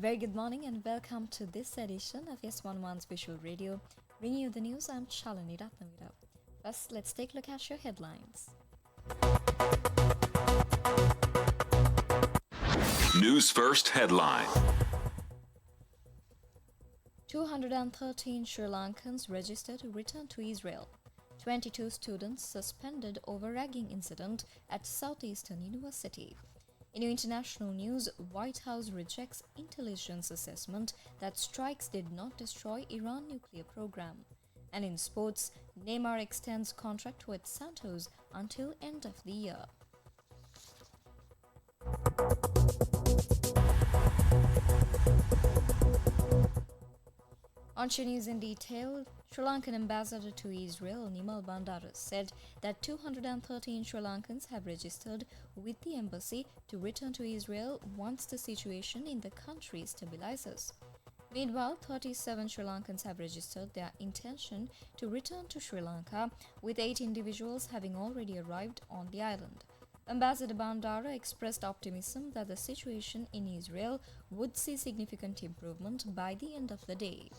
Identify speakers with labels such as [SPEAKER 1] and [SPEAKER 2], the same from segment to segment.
[SPEAKER 1] Very good morning and welcome to this edition of YES101's Visual Radio. Bringing you the news, I'm Shalini Ratnavira. First, let's take a look at your headlines.
[SPEAKER 2] News First headline.
[SPEAKER 1] 213 Sri Lankans registered to return to Israel. 22 students suspended over ragging incident at Southeastern University. In international news, White House rejects intelligence assessment that strikes did not destroy Iran nuclear program. And in sports, Neymar extends contract with Santos until end of the year. On news in detail, Sri Lankan ambassador to Israel, Nimal Bandara, said that 213 Sri Lankans have registered with the embassy to return to Israel once the situation in the country stabilizes. Meanwhile, 37 Sri Lankans have registered their intention to return to Sri Lanka, with 8 individuals having already arrived on the island. Ambassador Bandara expressed optimism that the situation in Israel would see significant improvement by the end of the day.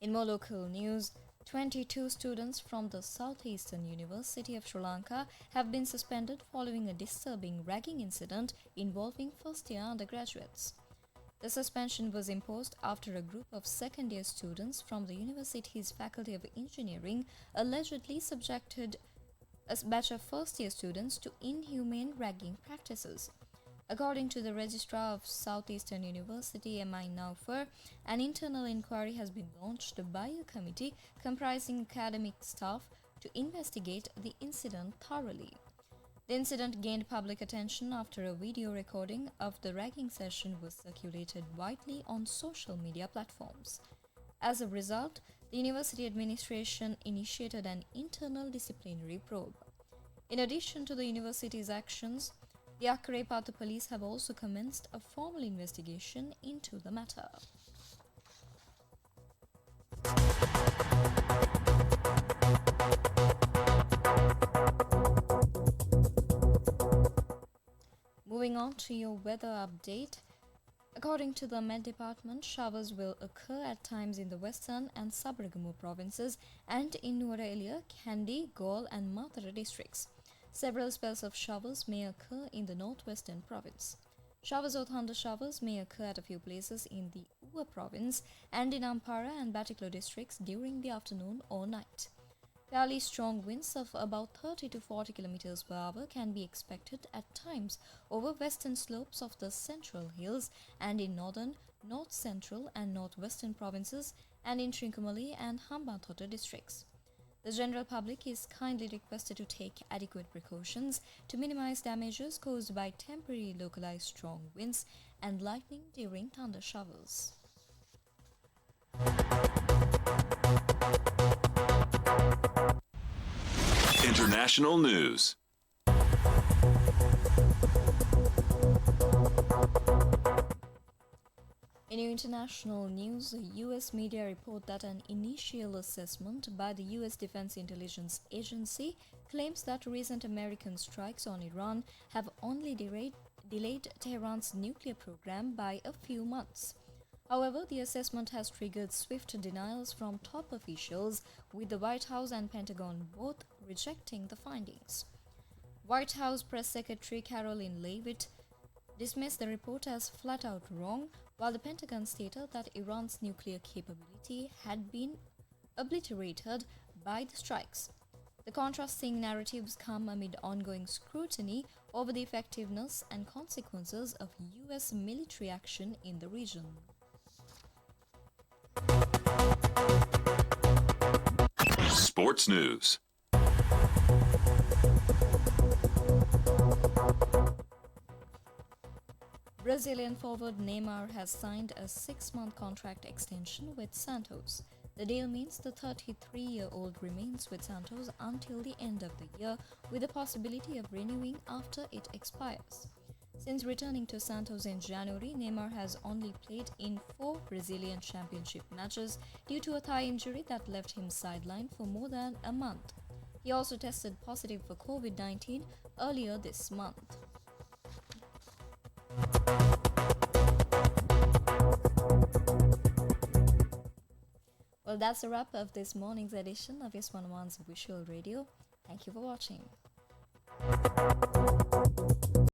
[SPEAKER 1] In more local news, 22 students from the Southeastern University of Sri Lanka have been suspended following a disturbing ragging incident involving first-year undergraduates. The suspension was imposed after a group of second-year students from the university's Faculty of Engineering allegedly subjected a batch of first-year students to inhumane ragging practices. According to the Registrar of Southeastern University, M.I. Newsfirst, an internal inquiry has been launched by a committee comprising academic staff to investigate the incident thoroughly. The incident gained public attention after a video recording of the ragging session was circulated widely on social media platforms. As a result, the university administration initiated an internal disciplinary probe. In addition to the university's actions, the Akkarepattu police have also commenced a formal investigation into the matter. Moving on to your weather update. According to the Met Department, showers will occur at times in the western and Sabaragamu provinces and in Nuwara, Kandy, Galle and Mathura districts. Several spells of showers may occur in the northwestern province. Showers or thunder showers may occur at a few places in the Uva province and in Ampara and Batiklo districts during the afternoon or night. Fairly strong winds of about 30 to 40 km per hour can be expected at times over western slopes of the central hills and in northern, north central and northwestern provinces and in Trincomalee and Hambantota districts. The general public is kindly requested to take adequate precautions to minimize damages caused by temporary localized strong winds and lightning during thunder showers.
[SPEAKER 2] International news.
[SPEAKER 1] In international news, U.S. media report that an initial assessment by the U.S. Defense Intelligence Agency claims that recent American strikes on Iran have only delayed Tehran's nuclear program by a few months. However, the assessment has triggered swift denials from top officials, with the White House and Pentagon both rejecting the findings. White House Press Secretary Caroline Leavitt dismissed the report as flat-out wrong, while the Pentagon stated that Iran's nuclear capability had been obliterated by the strikes. The contrasting narratives come amid ongoing scrutiny over the effectiveness and consequences of U.S. military action in the region.
[SPEAKER 2] Sports news.
[SPEAKER 1] Brazilian forward Neymar has signed a 6-month contract extension with Santos. The deal means the 33-year-old remains with Santos until the end of the year, with the possibility of renewing after it expires. Since returning to Santos in January, Neymar has only played in 4 Brazilian Championship matches due to a thigh injury that left him sidelined for more than a month. He also tested positive for COVID-19 earlier this month. Well, that's a wrap of this morning's edition of YES101's Visual Radio. Thank you for watching.